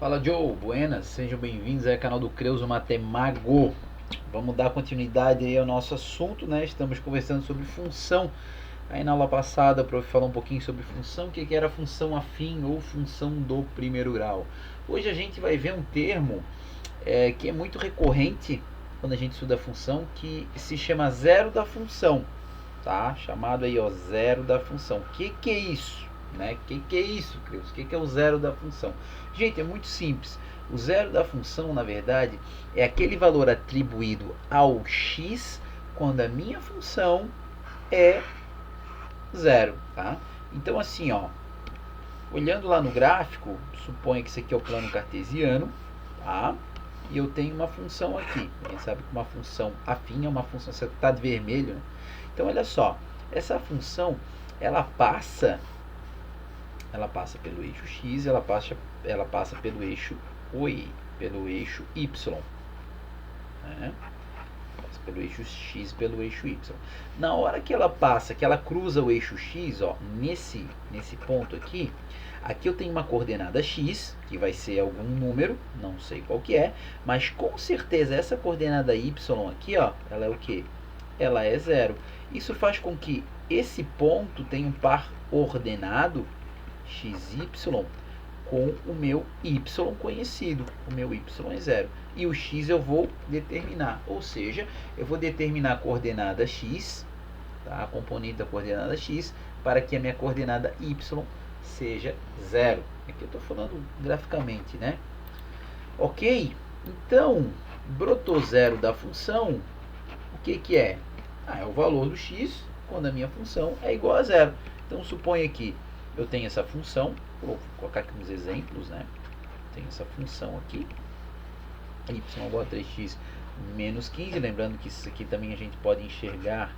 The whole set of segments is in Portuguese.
Fala Joe, buenas, sejam bem-vindos ao canal do Creuso Matemago. Vamos dar continuidade aí ao nosso assunto, né? Estamos conversando sobre função. Aí na aula passada o prof falou um pouquinho sobre função, o que era função afim ou função do primeiro grau. Hoje a gente vai ver um termo que é muito recorrente quando a gente estuda função, que se chama zero da função, tá? Chamado aí, ó, zero da função. O que é isso? Né? Que é isso, Creus? O que é o zero da função? Gente, é muito simples. O zero da função, na verdade, é aquele valor atribuído ao x quando a minha função é zero, tá? Então, assim, ó, olhando lá no gráfico, suponha que isso aqui é o plano cartesiano, tá? E eu tenho uma função aqui. A gente sabe que uma função afim é uma função, você está de vermelho, né? Então, olha só, essa função, ela passa pelo eixo x, ela passa pelo eixo y, né? Passa pelo eixo x, pelo eixo y. Na hora que ela passa, que ela cruza o eixo x, ó, nesse ponto aqui eu tenho uma coordenada x, que vai ser algum número, não sei qual que é, mas com certeza essa coordenada y aqui, ó, ela é o que? Ela é zero. Isso faz com que esse ponto tenha um par ordenado xy com o meu y conhecido, o meu y é zero. E o x eu vou determinar, ou seja, eu vou determinar a coordenada x, tá? A componente da coordenada x, para que a minha coordenada y seja zero. Aqui eu estou falando graficamente, né? Ok? Então, brotou zero da função, o que é? É o valor do x quando a minha função é igual a zero. Então, suponha que eu tenho essa função, vou colocar aqui uns exemplos, né? Tenho essa função aqui, y igual a 3x menos 15, lembrando que isso aqui também a gente pode enxergar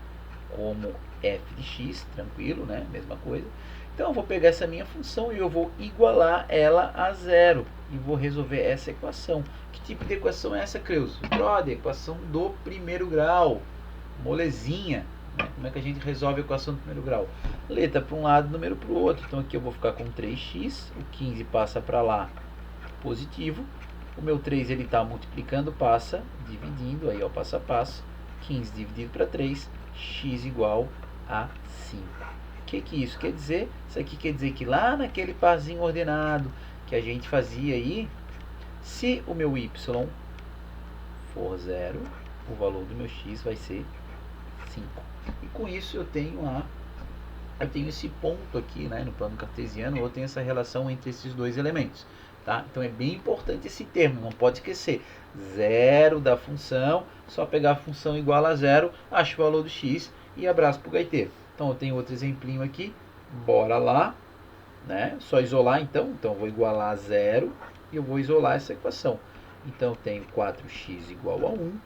como f de x, tranquilo, né? Mesma coisa. Então, eu vou pegar essa minha função e eu vou igualar ela a zero e vou resolver essa equação. Que tipo de equação é essa, Creus? Brother, equação do primeiro grau, molezinha. Como é que a gente resolve a equação do primeiro grau? Letra para um lado, número para o outro. Então aqui eu vou ficar com 3x, o 15 passa para lá, positivo. O meu 3 ele está multiplicando, passa dividindo, aí ó, passo a passo. 15 dividido para 3, x igual a 5. O que isso quer dizer? Isso aqui quer dizer que lá naquele parzinho ordenado que a gente fazia aí, se o meu y for zero, o valor do meu x vai ser 5. E com isso eu tenho esse ponto aqui, né, no plano cartesiano, eu tenho essa relação entre esses dois elementos. Tá? Então é bem importante esse termo, não pode esquecer. Zero da função, só pegar a função igual a zero, acho o valor do x e abraço para o gaiteiro. Então eu tenho outro exemplinho aqui, bora lá, né? Só isolar então eu vou igualar a zero e eu vou isolar essa equação. Então eu tenho 4x igual a 1,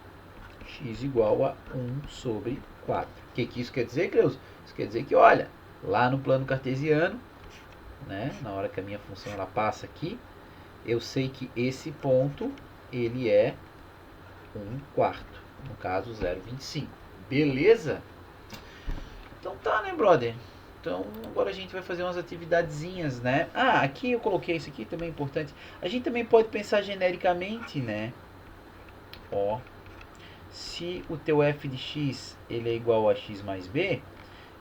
x igual a 1 sobre 4. O que isso quer dizer, Creus? Isso quer dizer que, olha, lá no plano cartesiano, né, na hora que a minha função ela passa aqui, eu sei que esse ponto ele é 1/4, no caso 0,25. Beleza? Então tá, né, brother? Então agora a gente vai fazer umas atividadezinhas, né? Aqui eu coloquei isso aqui também é importante. A gente também pode pensar genericamente, né? Ó, se o teu f de x ele é igual a x mais b,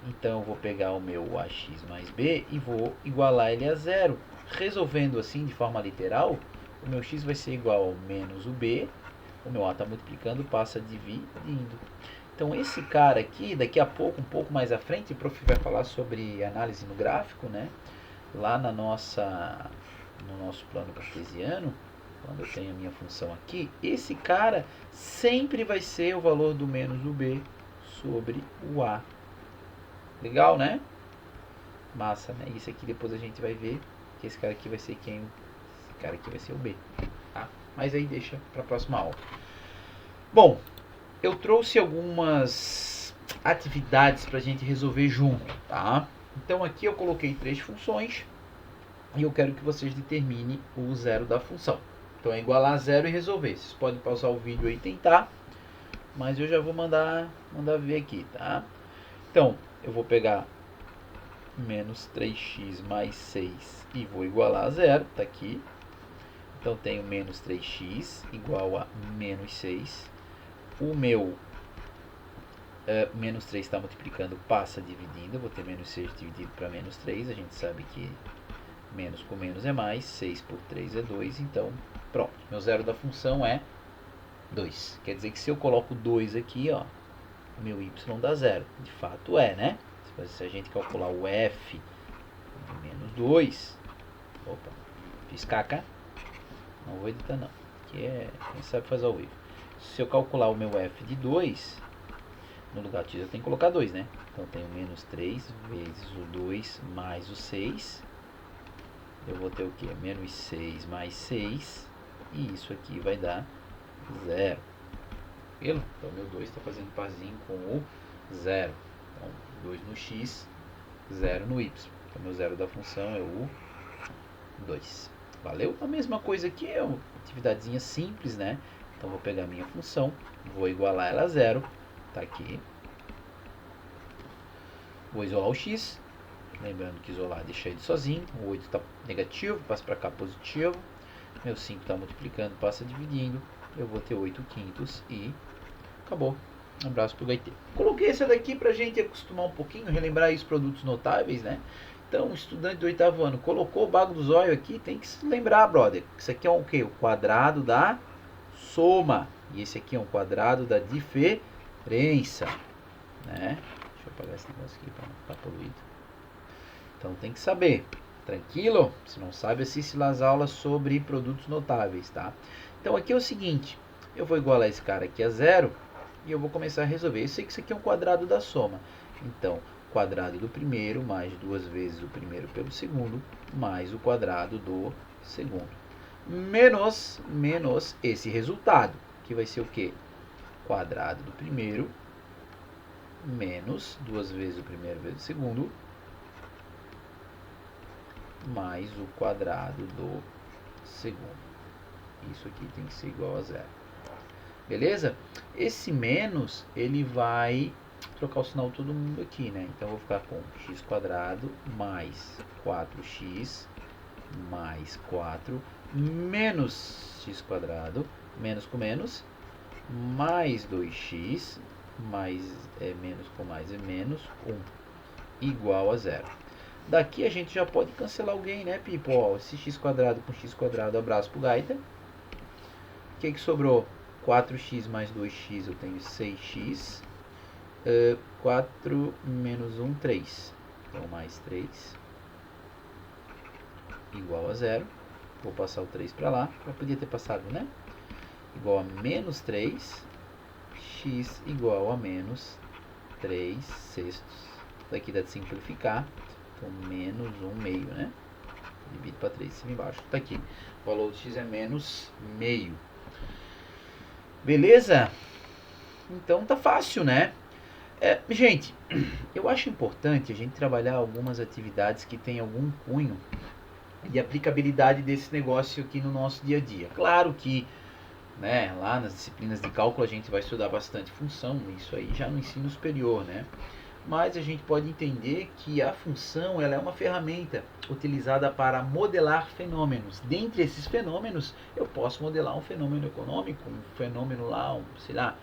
então eu vou pegar o meu ax mais b e vou igualar ele a zero. Resolvendo assim de forma literal, o meu x vai ser igual ao menos o b, o meu a está multiplicando, passa dividindo. Então esse cara aqui, daqui a pouco, um pouco mais à frente, o prof vai falar sobre análise no gráfico, né? Lá no nosso plano cartesiano, quando eu tenho a minha função aqui, esse cara sempre vai ser o valor do menos o b sobre o a. Legal, né? Massa, né? Isso aqui depois a gente vai ver que esse cara aqui vai ser quem? Esse cara aqui vai ser o b, tá? Mas aí deixa para a próxima aula. Bom, eu trouxe algumas atividades para a gente resolver junto, tá? Então aqui eu coloquei 3 funções e eu quero que vocês determinem o zero da função. Então é igualar a zero e resolver. Vocês podem pausar o vídeo aí e tentar, mas eu já vou mandar ver aqui, tá? Então eu vou pegar menos 3x mais 6 e vou igualar a zero, tá aqui. Então tenho menos 3x igual a menos 6. O meu menos 3 está multiplicando, passa dividindo. Eu vou ter menos 6 dividido para menos 3. A gente sabe que menos com menos é mais. 6 por 3 é 2. Então, pronto. Meu zero da função é 2. Quer dizer que se eu coloco 2 aqui, ó, o meu y dá zero. De fato é, né? Se a gente calcular o f de menos 2... Opa, fiz caca. Não vou editar não. Aqui é quem sabe fazer ao vivo. Se eu calcular o meu f de 2, no lugar de x eu tenho que colocar 2, né? Então eu tenho menos 3 vezes o 2 mais o 6. Eu vou ter o que? Menos 6 mais 6. E isso aqui vai dar 0. Viu? Então meu 2 está fazendo parzinho com o 0. Então 2 no x, 0 no y. Então meu zero da função é o 2. Valeu? A mesma coisa aqui, é uma atividadezinha simples, né? Então vou pegar a minha função, vou igualar ela a 0. Tá aqui. Vou isolar o x. Lembrando que isolar deixa ele sozinho. O 8 está negativo, passa para cá positivo. Meu 5 está multiplicando, passa dividindo. Eu vou ter 8 quintos e acabou. Um abraço pro Gaitê. Coloquei essa daqui pra gente acostumar um pouquinho, relembrar os produtos notáveis, né? Então, o estudante do 8º ano colocou o bago do zóio aqui, tem que se lembrar, brother. Isso aqui é o quê? O quadrado da soma. E esse aqui é um quadrado da diferença, né? Deixa eu apagar esse negócio aqui para não ficar poluído. Então, tem que saber. Tranquilo? Se não sabe, assiste lá as aulas sobre produtos notáveis, tá? Então, aqui é o seguinte. Eu vou igualar esse cara aqui a 0 e eu vou começar a resolver. Eu sei que isso aqui é um quadrado da soma. Então, quadrado do primeiro mais 2 vezes o primeiro pelo segundo, mais o quadrado do segundo. Menos esse resultado, que vai ser o quê? Quadrado do primeiro, menos 2 vezes o primeiro vezes o segundo, mais o quadrado do segundo. Isso aqui tem que ser igual a 0. Beleza? Esse menos, ele vai trocar o sinal todo mundo aqui, né? Então, eu vou ficar com x² mais 4x mais 4 menos x², menos com menos, mais 2x, mais menos com mais é menos 1, igual a 0. Daqui a gente já pode cancelar alguém, né, people? Ó, esse x² com x², abraço pro Gaita. O que sobrou? 4x mais 2x, eu tenho 6x. 4 menos 1, 3. Então, mais 3 igual a 0. Vou passar o 3 para lá. Eu podia ter passado, né? Igual a menos 3. X igual a menos 3 sextos. Daqui dá de simplificar. Então, menos 1 meio, né? Divido para 3 cima e embaixo. Tá aqui. O valor de x é menos meio. Beleza? Então, tá fácil, né? Gente, eu acho importante a gente trabalhar algumas atividades que tem algum cunho de aplicabilidade desse negócio aqui no nosso dia a dia. Claro que, né, lá nas disciplinas de cálculo a gente vai estudar bastante função, isso aí já no ensino superior, né? Mas a gente pode entender que a função ela é uma ferramenta utilizada para modelar fenômenos. Dentre esses fenômenos, eu posso modelar um fenômeno econômico, um fenômeno lá, sei lá,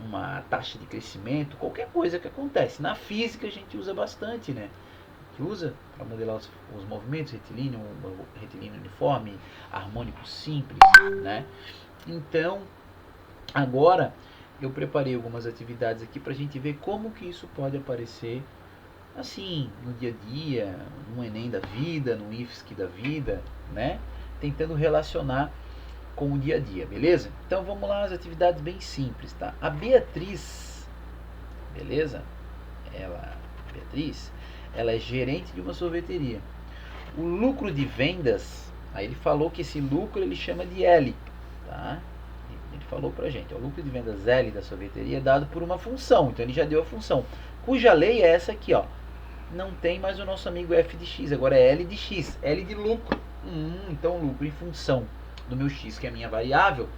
uma taxa de crescimento, qualquer coisa que acontece. Na física a gente usa bastante, né? A gente usa para modelar os movimentos retilíneo uniforme, harmônico simples, né? Então, agora eu preparei algumas atividades aqui para a gente ver como que isso pode aparecer assim, no dia a dia, no Enem da vida, no IFSC da vida, né? Tentando relacionar com o dia a dia, beleza? Então vamos lá, as atividades bem simples, tá? A Beatriz, beleza? Beatriz, ela é gerente de uma sorveteria. O lucro de vendas, aí ele falou que esse lucro ele chama de L, tá? Ele falou pra gente, o lucro de vendas L da sorveteria é dado por uma função, então ele já deu a função, cuja lei é essa aqui, ó. Não tem mais o nosso amigo f de x, agora é L de x, L de lucro. Então lucro em função do meu x, que é a minha variável,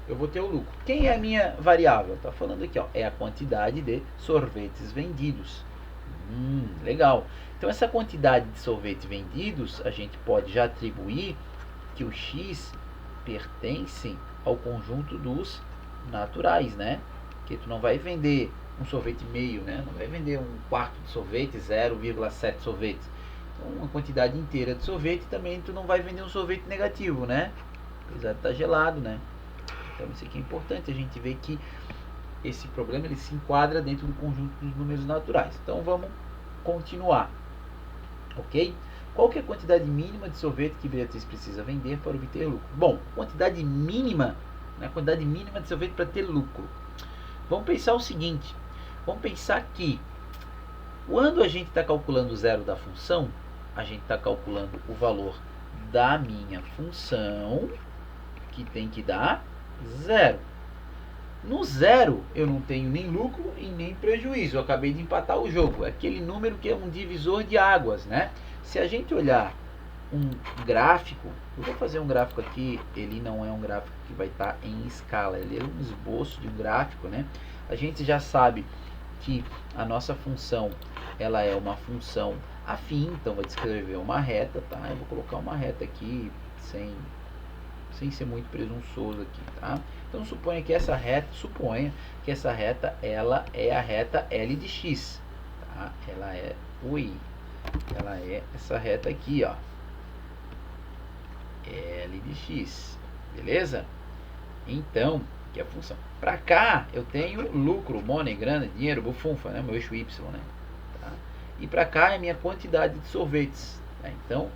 eu vou ter o lucro. Quem é a minha variável? Tá falando aqui, ó, é a quantidade de sorvetes vendidos. Legal. Então essa quantidade de sorvetes vendidos, a gente pode já atribuir que o x pertencem ao conjunto dos naturais, né? Que tu não vai vender um sorvete meio, né? Não vai vender um quarto de sorvete, 0,7 sorvetes. Então, uma quantidade inteira de sorvete também tu não vai vender um sorvete negativo, né? Apesar de estar gelado, né? Então isso aqui é importante a gente ver que esse problema ele se enquadra dentro do conjunto dos números naturais. Então vamos continuar, ok? Qual que é a quantidade mínima de sorvete que Beatriz precisa vender para obter lucro? Bom, quantidade mínima, né? Quantidade mínima de sorvete para ter lucro. Vamos pensar o seguinte, vamos pensar que quando a gente está calculando o zero da função, a gente está calculando o valor da minha função, que tem que dar zero. No zero, eu não tenho nem lucro e nem prejuízo. Eu acabei de empatar o jogo. É aquele número que é um divisor de águas, né? Se a gente olhar um gráfico, eu vou fazer um gráfico aqui, ele não é um gráfico que vai estar em escala, ele é um esboço de um gráfico, né? A gente já sabe que a nossa função, ela é uma função afim, então vai descrever uma reta, tá? Eu vou colocar uma reta aqui, sem ser muito presunçoso aqui, tá? Então suponha que essa reta, ela é a reta L de x, tá? Ela é essa reta aqui, ó, L de x, beleza? Então, que é a função. Para cá eu tenho lucro, money, grana, dinheiro, bufunfa, né? Meu eixo y, né? Tá? E para cá é a minha quantidade de sorvetes. Tá? Então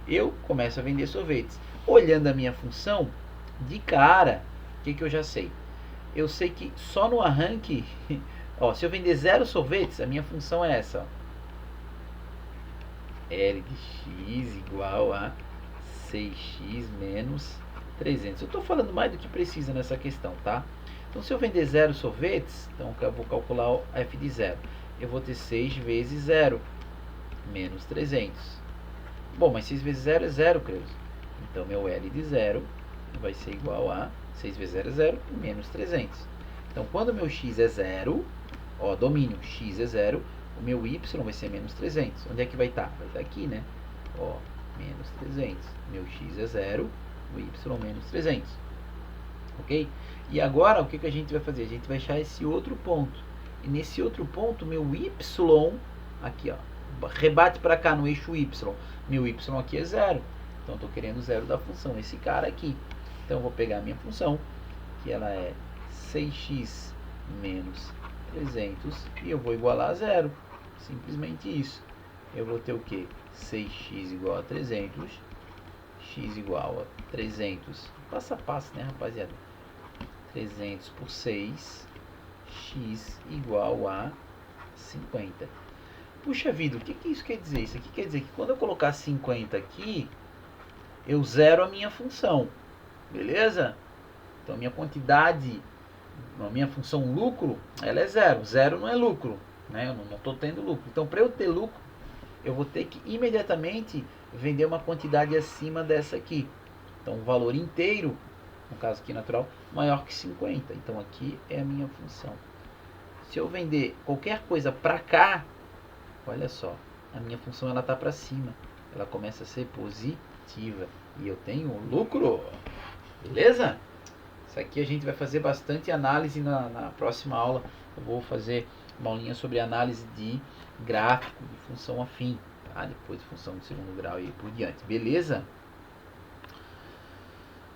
eu começo a vender sorvetes. Olhando a minha função, de cara, o que eu já sei? Eu sei que só no arranque, ó, se eu vender 0 sorvetes, a minha função é essa, ó. L de x igual a 6x menos 300. Eu estou falando mais do que precisa nessa questão, tá? Então, se eu vender 0 sorvetes, então eu vou calcular o f de 0. Eu vou ter 6 vezes 0, menos 300. Bom, mas 6 vezes 0 é 0, Creus. Então, meu L de 0 vai ser igual a 6 vezes 0 é 0, menos 300. Então, quando meu x é 0, ó, domínio, x é 0, o meu y vai ser menos 300. Onde é que vai estar? Vai estar aqui, né? Ó, menos 300. Meu x é 0, o y menos 300. Ok? E agora, o que a gente vai fazer? A gente vai achar esse outro ponto. E nesse outro ponto, meu y, aqui, ó, rebate para cá no eixo y. Meu y aqui é 0. Então, estou querendo 0 da função, esse cara aqui. Então, eu vou pegar a minha função, que ela é 6x menos 300, e eu vou igualar a 0. Simplesmente isso. Eu vou ter o que? 6x igual a 300, x igual a 300, passo a passo, né, rapaziada? 300 por 6, x igual a 50. Puxa vida, o que isso quer dizer? Isso aqui quer dizer que quando eu colocar 50 aqui, eu zero a minha função, beleza? Então, minha quantidade, a minha função lucro, ela é zero. Zero não é lucro, né? Eu não estou tendo lucro. Então, para eu ter lucro, eu vou ter que imediatamente vender uma quantidade acima dessa aqui. Então, o valor inteiro, no caso aqui natural, maior que 50. Então, aqui é a minha função. Se eu vender qualquer coisa para cá, olha só, a minha função ela está para cima. Ela começa a ser positiva. E eu tenho lucro. Beleza? Isso aqui a gente vai fazer bastante análise na próxima aula. Eu vou fazer uma aulinha sobre análise de gráfico de função afim, tá? Depois de função de segundo grau e por diante. Beleza?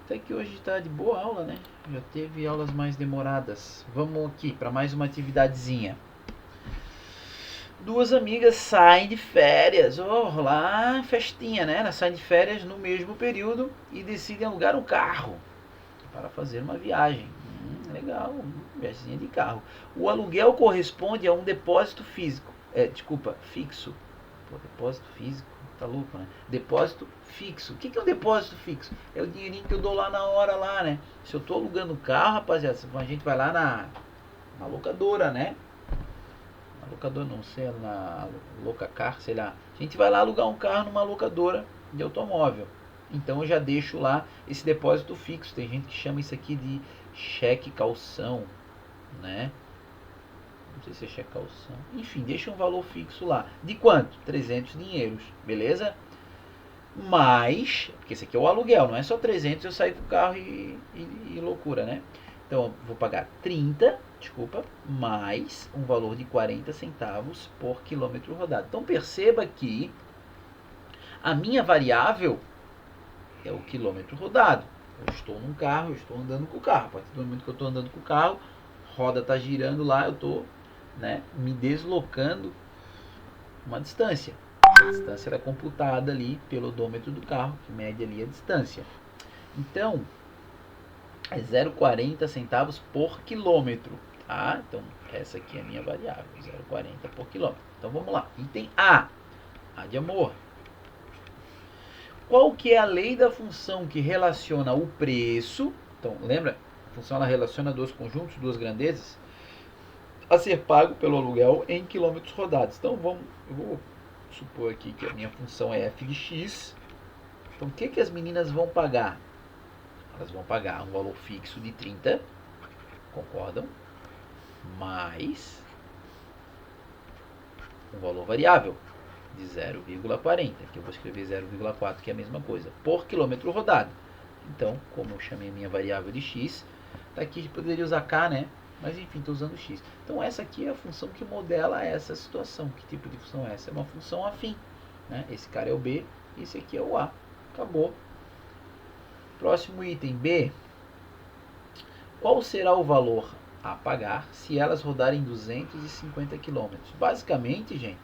Até que hoje está de boa aula, né? Já teve aulas mais demoradas. Vamos aqui para mais uma atividadezinha. Duas amigas saem de férias, lá festinha, né? Elas saem de férias no mesmo período e decidem alugar um carro para fazer uma viagem. Legal, viagem de carro. O aluguel corresponde a um depósito físico. Fixo. Pô, depósito físico, tá louco, né? Depósito fixo. O que é um depósito fixo? É o dinheirinho que eu dou lá na hora lá, né? Se eu tô alugando um carro, rapaziada, a gente vai lá na locadora, né? Na locadora não, sei, na Locacar, sei lá. A gente vai lá alugar um carro numa locadora de automóvel. Então eu já deixo lá esse depósito fixo. Tem gente que chama isso aqui de cheque calção, né? Não sei se é cheque calção. Enfim, deixa um valor fixo lá. De quanto? 300 dinheiros, beleza? mais, porque esse aqui é o aluguel, não é só 300 eu sair com o carro e loucura, né? Então eu vou pagar 30, mais um valor de 40 centavos por quilômetro rodado. Então perceba que a minha variável é o quilômetro rodado. Eu estou num carro, eu estou andando com o carro. A partir do momento que eu estou andando com o carro, roda está girando lá, eu estou, né, me deslocando uma distância. A distância era computada ali pelo odômetro do carro, que mede ali a distância. Então, é 0,40 centavos por quilômetro. Tá? Então, essa aqui é a minha variável, 0,40 por quilômetro. Então, vamos lá. Item A de amor. Qual que é a lei da função que relaciona o preço? Então, lembra? A função ela relaciona dois conjuntos, duas grandezas, a ser pago pelo aluguel em quilômetros rodados. Então, eu vou supor aqui que a minha função é f de x. Então, o que as meninas vão pagar? Elas vão pagar um valor fixo de 30, concordam? Mais um valor variável de 0,40, que eu vou escrever 0,4, que é a mesma coisa, por quilômetro rodado. Então, como eu chamei a minha variável de x, tá aqui poderia usar k, né? Mas enfim, estou usando x. Então essa aqui é a função que modela essa situação. Que tipo de função é essa? É uma função afim, né? Esse cara é o b, esse aqui é o a. Acabou. Próximo item, B. Qual será o valor a pagar se elas rodarem 250 km? Basicamente, gente,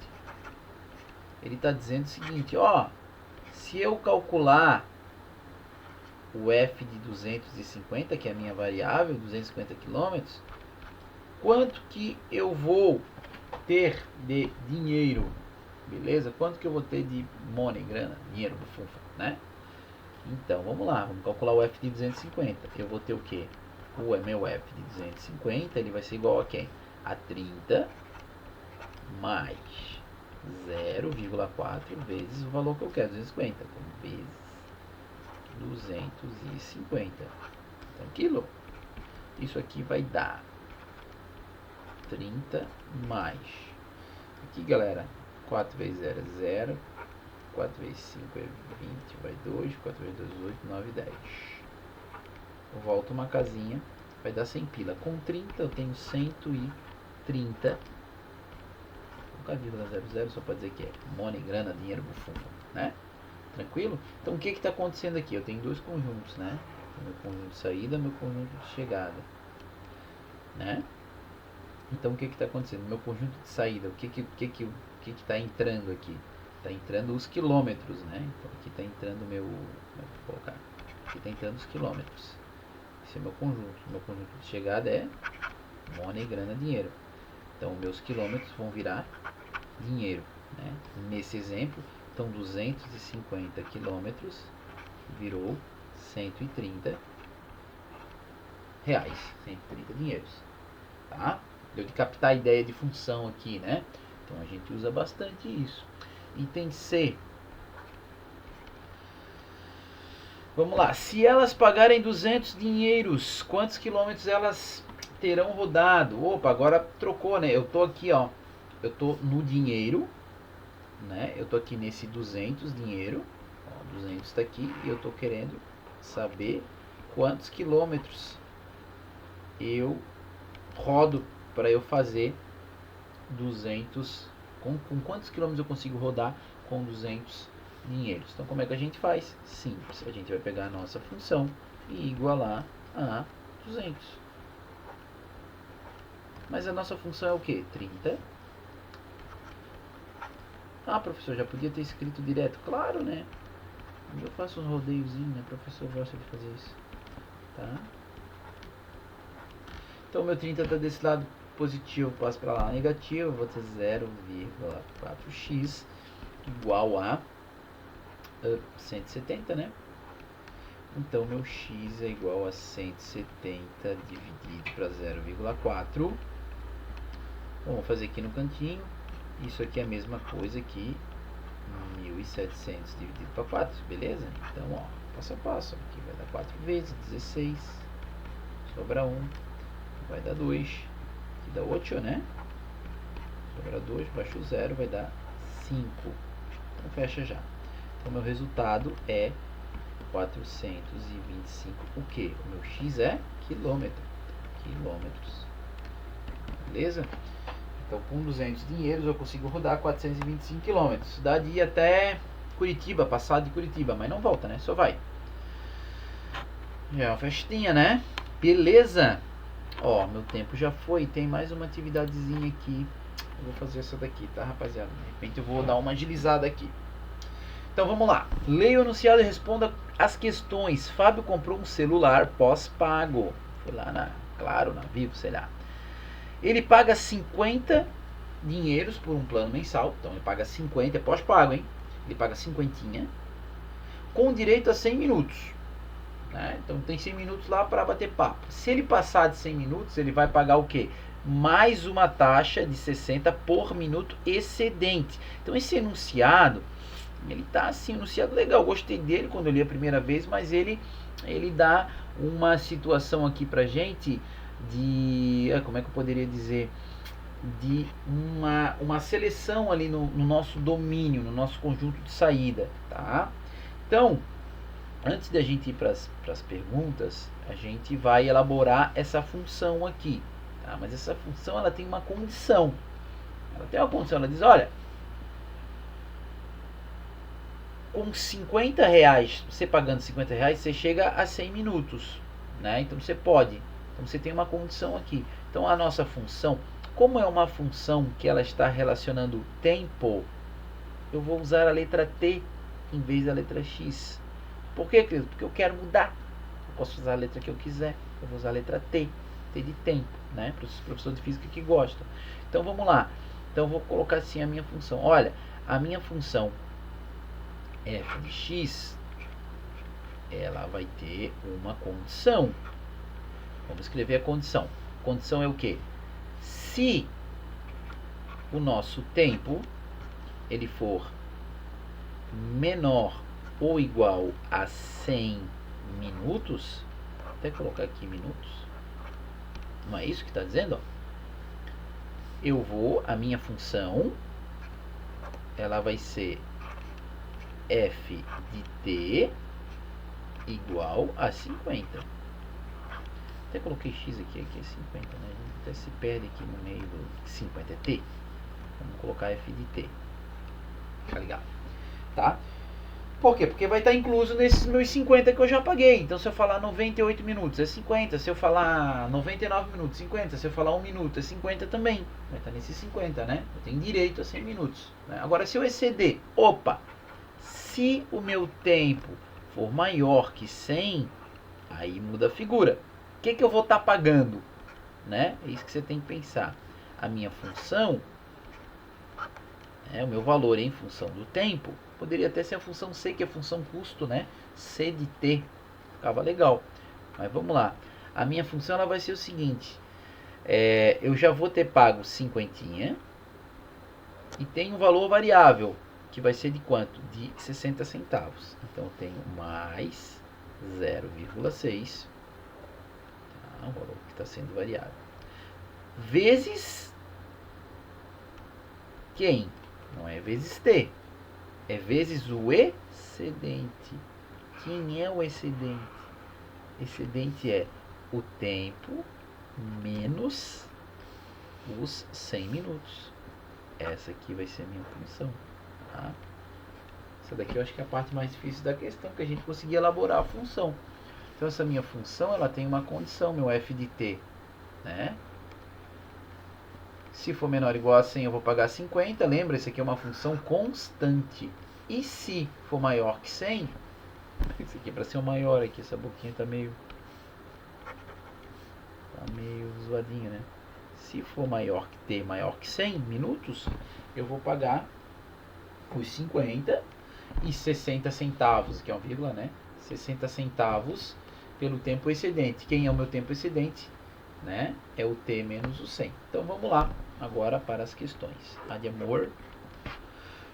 ele está dizendo o seguinte, ó, se eu calcular o f de 250, que é a minha variável, 250 km, quanto que eu vou ter de dinheiro, beleza? Quanto que eu vou ter de money, grana, dinheiro do funfa, né? Então, vamos lá, vamos calcular o f de 250. Eu vvou ter o quê? O meu f de 250, ele vai ser igual a quem? A 30 mais 0,4 vezes o valor que eu quero, 250. Então, vezes 250. Tranquilo? Isso aqui vai dar 30 mais. Aqui, galera, 4 vezes 0 é 0. 4 vezes 5 é 20, vai 2, 4 vezes 2, 8, 9, 10. Eu volto uma casinha, vai dar 100 pila. Com 30 eu tenho 130. Nunca vírgula 00, só para dizer que é money, grana, dinheiro, bufunfa, né? Tranquilo? Então o que está acontecendo aqui? Eu tenho dois conjuntos, né? Meu conjunto de saída, meu conjunto de chegada, né? Então o que está acontecendo? Meu conjunto de saída, o que está entrando aqui? Está entrando os quilômetros, né? Então aqui está entrando meu, vou colocar, aqui está entrando os quilômetros. Esse é meu conjunto. Meu conjunto de chegada é money, grana, dinheiro. Então meus quilômetros vão virar dinheiro, né? Nesse exemplo, então 250 quilômetros virou 130 reais, 130 dinheiros, tá? Deu de captar a ideia de função aqui, né? Então a gente usa bastante isso. Item C. Vamos lá. Se elas pagarem 200 dinheiros, quantos quilômetros elas terão rodado? Opa, agora trocou, né? Eu tô aqui, ó. Eu tô no dinheiro, né? Eu tô aqui nesse 200 dinheiro. Ó, 200 está aqui e eu tô querendo saber quantos quilômetros eu rodo para eu fazer 200. Com quantos quilômetros eu consigo rodar com 200 dinheiros? Então, como é que a gente faz? Simples. A gente vai pegar a nossa função e igualar a 200. Mas a nossa função é o que? 30. Ah, professor, já podia ter escrito direto. Claro, né? Eu faço uns rodeiozinhos, né? O professor gosta de fazer isso. Tá? Então, meu 30 está desse lado positivo, passo para lá negativo, vou ter 0,4x igual a 170, né? Então, meu x é igual a 170 dividido para 0,4. Vamos fazer aqui no cantinho. Isso aqui é a mesma coisa que 1.700 dividido para 4, beleza? Então, ó, passo a passo. Aqui vai dar 4 vezes 16. Sobra 1. Vai dar 2. Aqui dá 8, né? Sobra 2, baixo 0, vai dar 5. Então, fecha já. Então, meu resultado é 425, o que? O meu x é quilômetros. Beleza? Então, com 200 dinheiros, eu consigo rodar 425 quilômetros. Dá de ir até Curitiba, passar de Curitiba, mas não volta, né? Só vai. Já é uma festinha, né? Beleza? Ó, meu tempo já foi. Tem mais uma atividadezinha aqui. Eu vou fazer essa daqui, tá, rapaziada? De repente eu vou dar uma agilizada aqui. Então vamos lá. Leia o enunciado e responda as questões. Fábio comprou um celular pós-pago. Foi lá na Claro, na Vivo, sei lá. Ele paga 50 dinheiros por um plano mensal. Então ele paga 50, é pós-pago, hein? Ele paga 50, com direito a 100 minutos. Né? Então tem 100 minutos lá para bater papo. Se ele passar de 100 minutos, ele vai pagar o quê? Mais uma taxa de 60 por minuto excedente. Então esse enunciado, ele tá assim, enunciado legal. Gostei dele quando eu li a primeira vez, mas ele dá uma situação aqui pra gente de, como é que eu poderia dizer, de uma seleção ali no nosso domínio, no nosso conjunto de saída, tá? Então, antes da gente ir para as perguntas, a gente vai elaborar essa função aqui, tá? Mas essa função, ela tem uma condição. Ela tem uma condição, ela diz, olha, com 50 reais, você pagando 50 reais, você chega a 100 minutos, né? Então você pode. Então você tem uma condição aqui. Então a nossa função, como é uma função que ela está relacionando tempo, eu vou usar a letra T em vez da letra X. Por quê, querido? Porque eu quero mudar. Eu posso usar a letra que eu quiser. Eu vou usar a letra T. T de tempo, né? Para os professores de física que gostam. Então vamos lá. Então eu vou colocar assim a minha função. Olha, a minha função f de x, ela vai ter uma condição. Vamos escrever a condição. A condição é o quê? Se o nosso tempo ele for menor ou igual a 100 minutos, até colocar aqui minutos, não é isso que está dizendo? Ó? A minha função, ela vai ser f de t igual a 50. Até coloquei x aqui é 50, né? A gente até se perde aqui no meio do 50 é t. Vamos colocar f de t. Tá ligado? Tá? Por quê? Porque vai estar incluso nesses meus 50 que eu já paguei. Então se eu falar 98 minutos é 50, se eu falar 99 minutos, 50, se eu falar 1 minuto é 50 também. Vai estar nesses 50, né? Eu tenho direito a 100 minutos. Né? Agora se eu exceder, se o meu tempo for maior que 100, aí muda a figura. O que eu vou estar pagando? Né? É isso que você tem que pensar. A minha função, o meu valor em função do tempo, poderia até ser a função C, que é a função custo, né? C de T. Ficava legal. Mas vamos lá. A minha função ela vai ser o seguinte. Eu já vou ter pago 50 e tem um valor variável, que vai ser de quanto? De 60 centavos. Então, eu tenho mais 0,6, tá? O valor que está sendo variável. Vezes quem? Não é vezes T. É vezes o excedente. Quem é o excedente? Excedente é o tempo menos os 100 minutos. Essa aqui vai ser a minha função. Tá? Essa daqui eu acho que é a parte mais difícil da questão, que a gente conseguir elaborar a função. Então essa minha função, ela tem uma condição, meu f de t, né? Se for menor ou igual a 100, eu vou pagar 50. Lembra, isso aqui é uma função constante. E se for maior que 100, isso aqui é para ser o maior aqui, essa boquinha tá meio zoadinha, né? Se for maior que t, maior que 100 minutos, eu vou pagar os 50 e 60 centavos, que é uma vírgula, né? 60 centavos pelo tempo excedente. Quem é o meu tempo excedente? Né? É o t menos o 100. Então vamos lá agora para as questões. A de amor.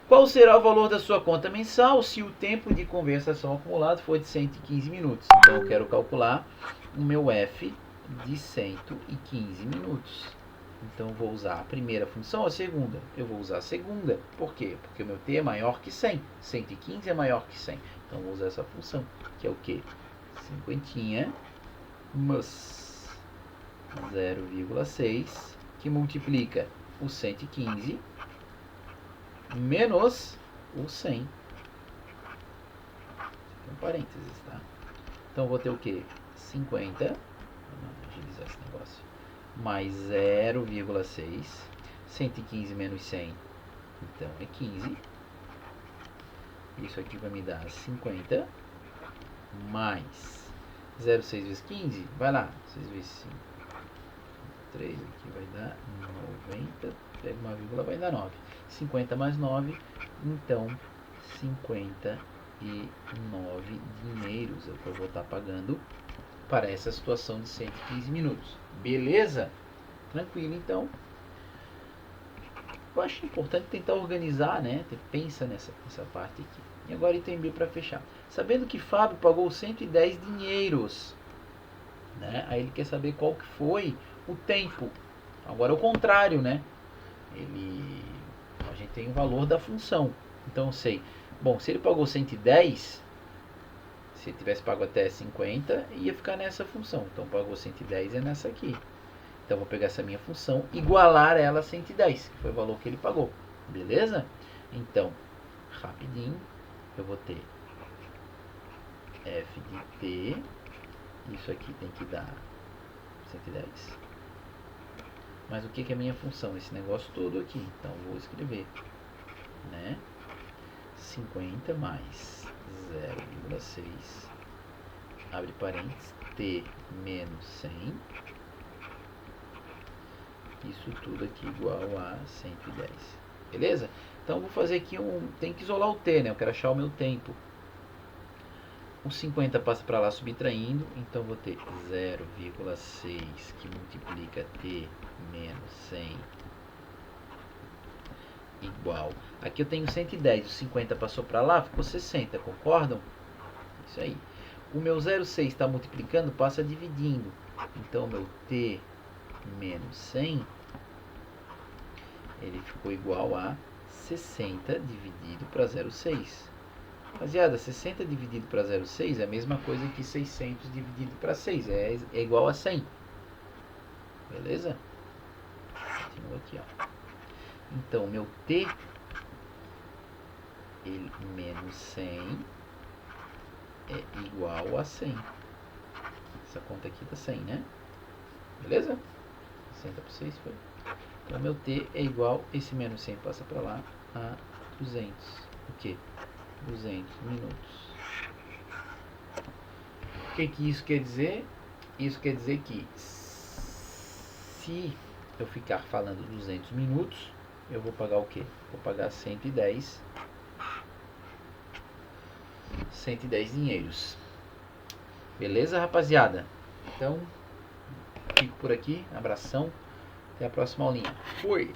Qual será o valor da sua conta mensal se o tempo de conversação acumulado for de 115 minutos? Então eu quero calcular o meu f de 115 minutos. Então, eu vou usar a primeira função ou a segunda? Eu vou usar a segunda. Por quê? Porque o meu t é maior que 100. 115 é maior que 100. Então, eu vou usar essa função, que é o quê? 50 mais 0,6, que multiplica o 115 menos o 100. Com parênteses, tá? Então, eu vou ter o quê? 50, vamos agilizar esse negócio, mais 0,6, 115 menos 100, então é 15. Isso aqui vai me dar 50, mais 0,6 vezes 15, vai lá, 6 vezes 5, 3 aqui vai dar 90, pega uma vírgula, vai dar 9. 50 mais 9, então 59 dinheiros é o que eu vou estar pagando para essa situação de 115 minutos. Beleza? Tranquilo, então. Eu acho importante tentar organizar, né? Pensa nessa parte aqui. E agora item B para fechar. Sabendo que Fábio pagou 110 dinheiros, né? Aí ele quer saber qual que foi o tempo. Agora é o contrário, né? A gente tem o valor da função. Então eu sei, bom, se ele pagou 110, se ele tivesse pago até 50, ia ficar nessa função. Então pagou 110 é nessa aqui. Então eu vou pegar essa minha função, igualar ela a 110, que foi o valor que ele pagou. Beleza? Então, rapidinho, eu vou ter f de t, isso aqui tem que dar 110. Mas o que é a minha função? Esse negócio todo aqui. Então eu vou escrever, né? 50 mais 0,6, abre parênteses, t menos 100. Isso tudo aqui igual a 110. Beleza? Então, vou fazer aqui tem que isolar o t, né? Eu quero achar o meu tempo. O 50 passa para lá subtraindo. Então, vou ter 0,6 que multiplica t menos 100 igual. Aqui eu tenho 110. O 50 passou para lá, ficou 60. Concordam? Isso aí. O meu 0,6 está multiplicando, passa dividindo. Então, o meu t menos 100, ele ficou igual a 60 dividido para 0,6. Rapaziada, 60 dividido para 0,6 é a mesma coisa que 600 dividido para 6, é igual a 100. Beleza? Continua aqui, ó. Então, meu t ele menos 100 é igual a 100. Essa conta aqui tá 100, né? Beleza? 60 por 6 foi. Então, meu t é igual, esse menos 100 passa para lá, a 200. O quê? 200 minutos. O que isso quer dizer? Isso quer dizer que se eu ficar falando 200 minutos, eu vou pagar o quê? Vou pagar 110 dinheiros. Beleza, rapaziada? Então, fico por aqui. Abração. Até a próxima aulinha. Fui!